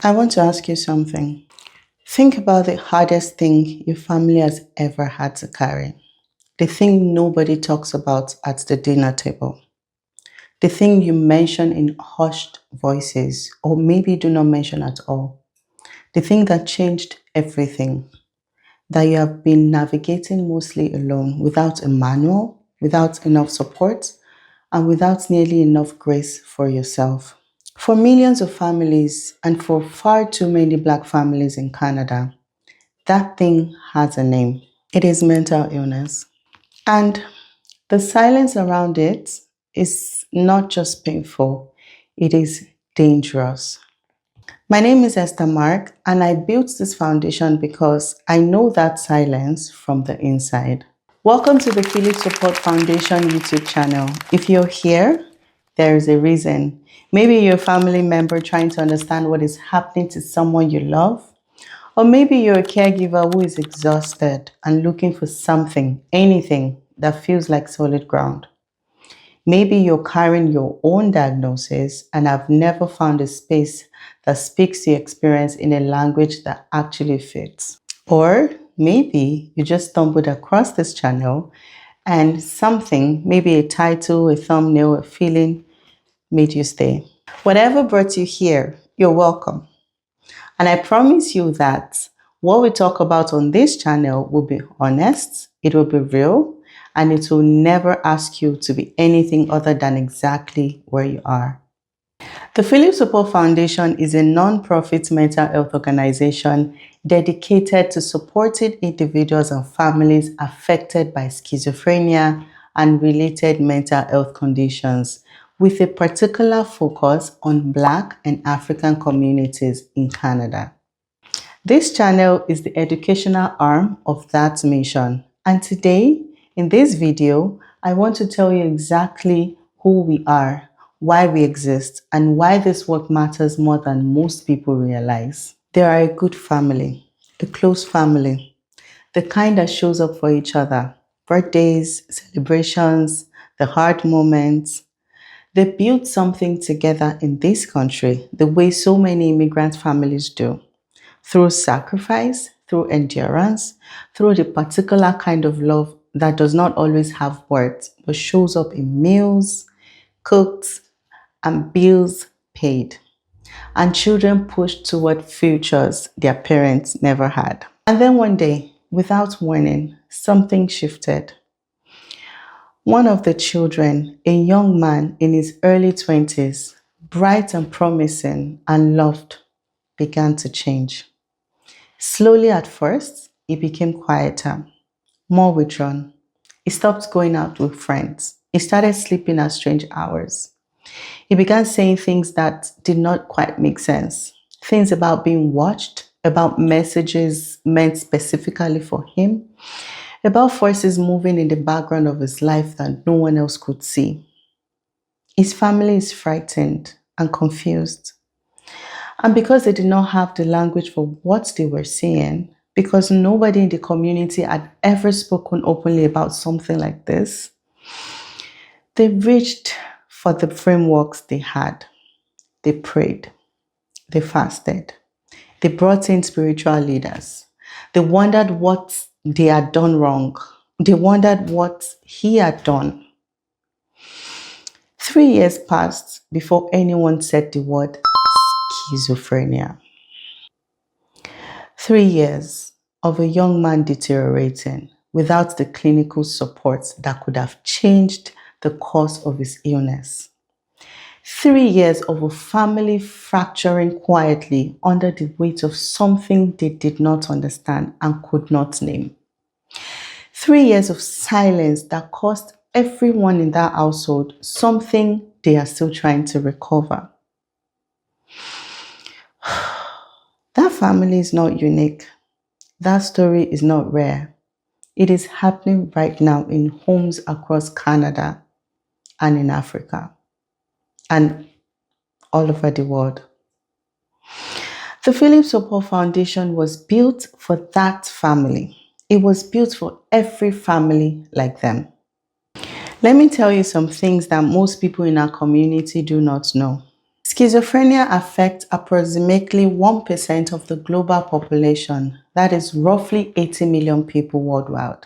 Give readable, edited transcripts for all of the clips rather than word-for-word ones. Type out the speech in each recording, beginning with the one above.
I want to ask you something. Think about the hardest thing your family has ever had to carry. The thing nobody talks about at the dinner table. The thing you mention in hushed voices, or maybe do not mention at all. The thing that changed everything, that you have been navigating mostly alone, without a manual, without enough support, and without nearly enough grace for yourself. For millions of families, and for far too many Black families in Canada, that thing has a name. It is mental illness. And the silence around it is not just painful, it is dangerous. My name is Esther Mark, and I built this foundation because I know that silence from the inside. Welcome to the Philip Support Foundation YouTube channel. If you're here, there is a reason. Maybe you're a family member trying to understand what is happening to someone you love. Or maybe you're a caregiver who is exhausted and looking for something, anything that feels like solid ground. Maybe you're carrying your own diagnosis and have never found a space that speaks to your experience in a language that actually fits. Or maybe you just stumbled across this channel and something, maybe a title, a thumbnail, a feeling, made you stay. Whatever brought you here, you're welcome. And I promise you that what we talk about on this channel will be honest, it will be real, and it will never ask you to be anything other than exactly where you are. The Philip Support Foundation is a non-profit mental health organization dedicated to supporting individuals and families affected by schizophrenia and related mental health conditions, with a particular focus on Black and African communities in Canada. This channel is the educational arm of that mission. And today, in this video, I want to tell you exactly who we are, why we exist, and why this work matters more than most people realize. They are a good family, a close family, the kind that shows up for each other. Birthdays, celebrations, the hard moments. They built something together in this country the way so many immigrant families do. Through sacrifice, through endurance, through the particular kind of love that does not always have words, but shows up in meals, cooked, and bills paid, and children pushed toward futures their parents never had. And then one day, without warning, something shifted. One of the children, a young man in his early 20s, bright and promising and loved, began to change. Slowly at first, he became quieter, more withdrawn. He stopped going out with friends. He started sleeping at strange hours. He began saying things that did not quite make sense. Things about being watched, about messages meant specifically for him, about forces moving in the background of his life that no one else could see. His family is frightened and confused. And because they did not have the language for what they were seeing, because nobody in the community had ever spoken openly about something like this, they reached for the frameworks they had. They prayed, they fasted, they brought in spiritual leaders. They wondered what they had done wrong. They wondered what he had done. 3 years passed before anyone said the word schizophrenia. 3 years of a young man deteriorating without the clinical support that could have changed the course of his illness. 3 years of a family fracturing quietly under the weight of something they did not understand and could not name. 3 years of silence that cost everyone in that household something they are still trying to recover. That family is not unique. That story is not rare. It is happening right now in homes across Canada and in Africa and all over the world. The Philip Support Foundation was built for that family. It was built for every family like them. Let me tell you some things that most people in our community do not know. Schizophrenia affects approximately 1% of the global population, that is roughly 80 million people worldwide.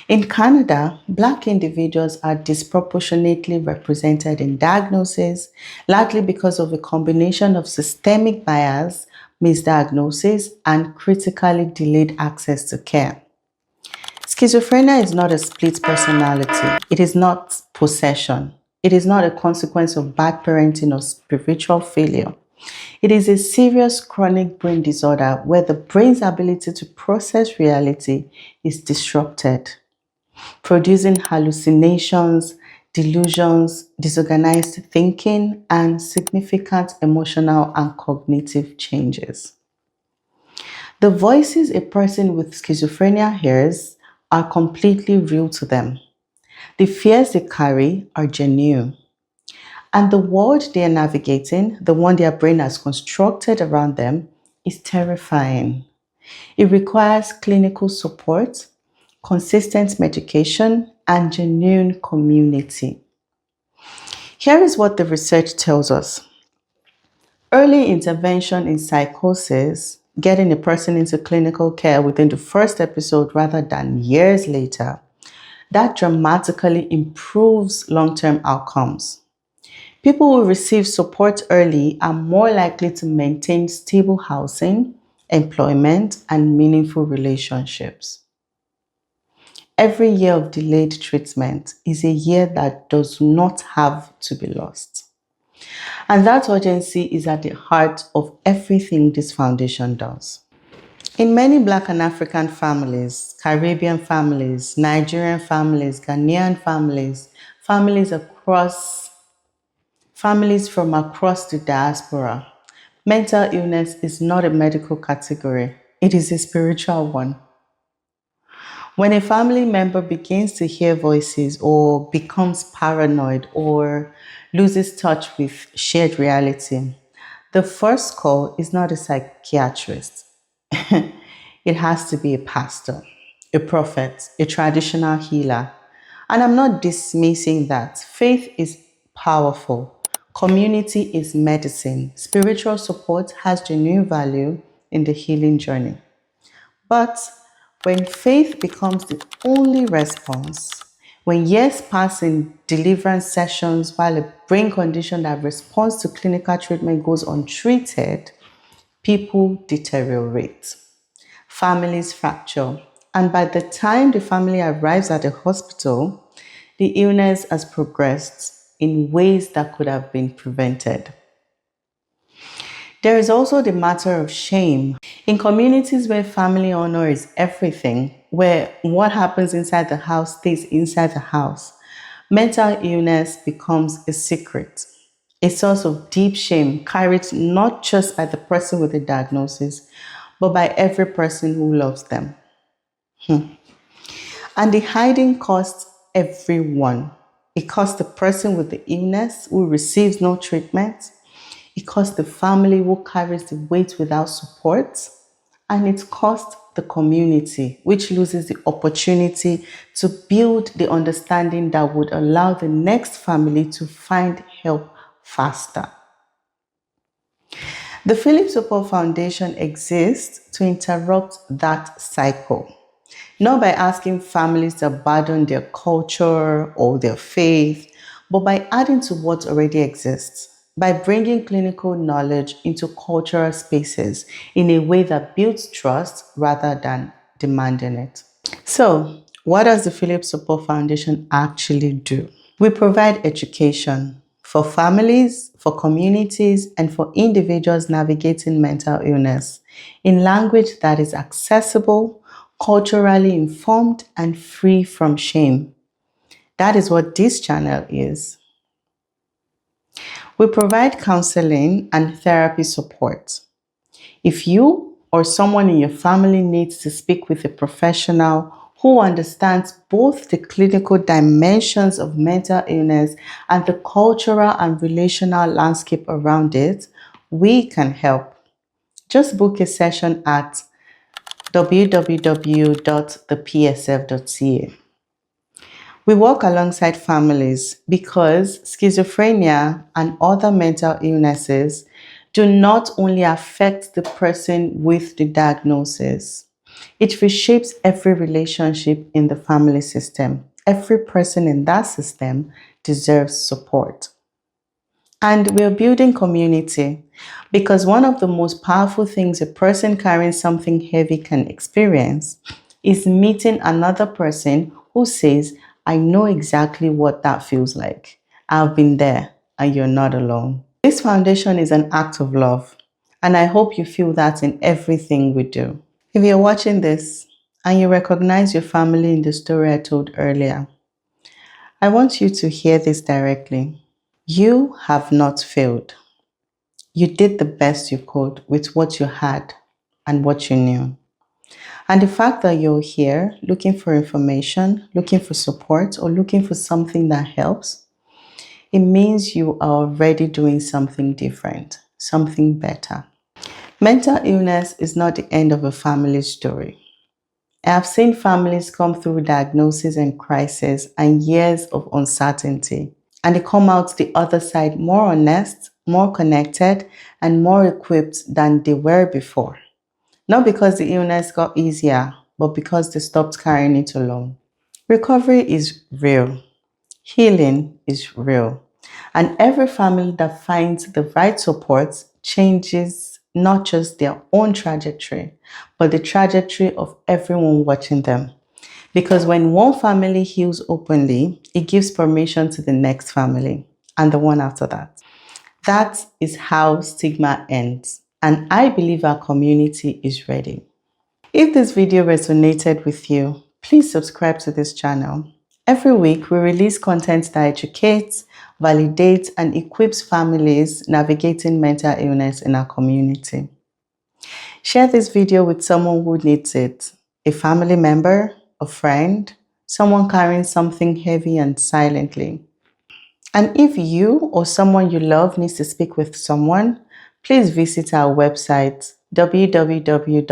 In Canada, Black individuals are disproportionately represented in diagnosis, largely because of a combination of systemic bias, misdiagnosis, and critically delayed access to care. Schizophrenia is not a split personality. It is not possession. It is not a consequence of bad parenting or spiritual failure. It is a serious chronic brain disorder where the brain's ability to process reality is disrupted, producing hallucinations, delusions, disorganized thinking, and significant emotional and cognitive changes. The voices a person with schizophrenia hears are completely real to them. The fears they carry are genuine. And the world they are navigating, the one their brain has constructed around them, is terrifying. It requires clinical support, consistent medication, and genuine community. Here is what the research tells us. Early intervention in psychosis, getting a person into clinical care within the first episode rather than years later, that dramatically improves long-term outcomes. People who receive support early are more likely to maintain stable housing, employment, and meaningful relationships. Every year of delayed treatment is a year that does not have to be lost. And that urgency is at the heart of everything this foundation does. In many Black and African families, Caribbean families, Nigerian families, Ghanaian families, families from across the diaspora, mental illness is not a medical category, it is a spiritual one. When a family member begins to hear voices or becomes paranoid or loses touch with shared reality, the first call is not a psychiatrist. It has to be a pastor, a prophet, a traditional healer. And I'm not dismissing that. Faith is powerful. Community is medicine. Spiritual support has genuine value in the healing journey. But when faith becomes the only response, when years pass in deliverance sessions while a brain condition that responds to clinical treatment goes untreated, people deteriorate, families fracture, and by the time the family arrives at the hospital, the illness has progressed in ways that could have been prevented. There is also the matter of shame. In communities where family honor is everything, where what happens inside the house stays inside the house, mental illness becomes a secret, a source of deep shame carried not just by the person with the diagnosis, but by every person who loves them. And the hiding costs everyone. It costs the person with the illness who receives no treatment. It costs the family who carries the weight without support. And it costs the community, which loses the opportunity to build the understanding that would allow the next family to find help faster. The Philip Support Foundation exists to interrupt that cycle, not by asking families to abandon their culture or their faith, but by adding to what already exists, by bringing clinical knowledge into cultural spaces in a way that builds trust rather than demanding it. So, what does the Philip Support Foundation actually do? We provide education for families, for communities, and for individuals navigating mental illness in language that is accessible, culturally informed, and free from shame. That is what this channel is. We provide counseling and therapy support. If you or someone in your family needs to speak with a professional who understands both the clinical dimensions of mental illness and the cultural and relational landscape around it, we can help. Just book a session at www.thepsf.ca. We work alongside families because schizophrenia and other mental illnesses do not only affect the person with the diagnosis, it reshapes every relationship in the family system. Every person in that system deserves support. And we're building community because one of the most powerful things a person carrying something heavy can experience is meeting another person who says, I know exactly what that feels like. I've been there and you're not alone. This foundation is an act of love, and I hope you feel that in everything we do. If you're watching this and you recognize your family in the story I told earlier, I want you to hear this directly. You have not failed. You did the best you could with what you had and what you knew. And the fact that you're here looking for information, looking for support, or looking for something that helps, it means you are already doing something different, something better. Mental illness is not the end of a family story. I have seen families come through diagnosis and crisis and years of uncertainty, and they come out the other side more honest, more connected, and more equipped than they were before. Not because the illness got easier, but because they stopped carrying it alone. Recovery is real. Healing is real. And every family that finds the right support changes not just their own trajectory, but the trajectory of everyone watching them. Because when one family heals openly, it gives permission to the next family and the one after that. That is how stigma ends. And I believe our community is ready. If this video resonated with you, please subscribe to this channel. Every week, we release content that educates, validates, and equips families navigating mental illness in our community. Share this video with someone who needs it, a family member, a friend, someone carrying something heavy and silently. And if you or someone you love needs to speak with someone, please visit our website, www.thepsf.ca.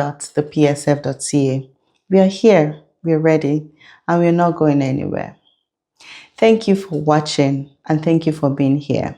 We are here, we are ready, and we are not going anywhere. Thank you for watching, and thank you for being here.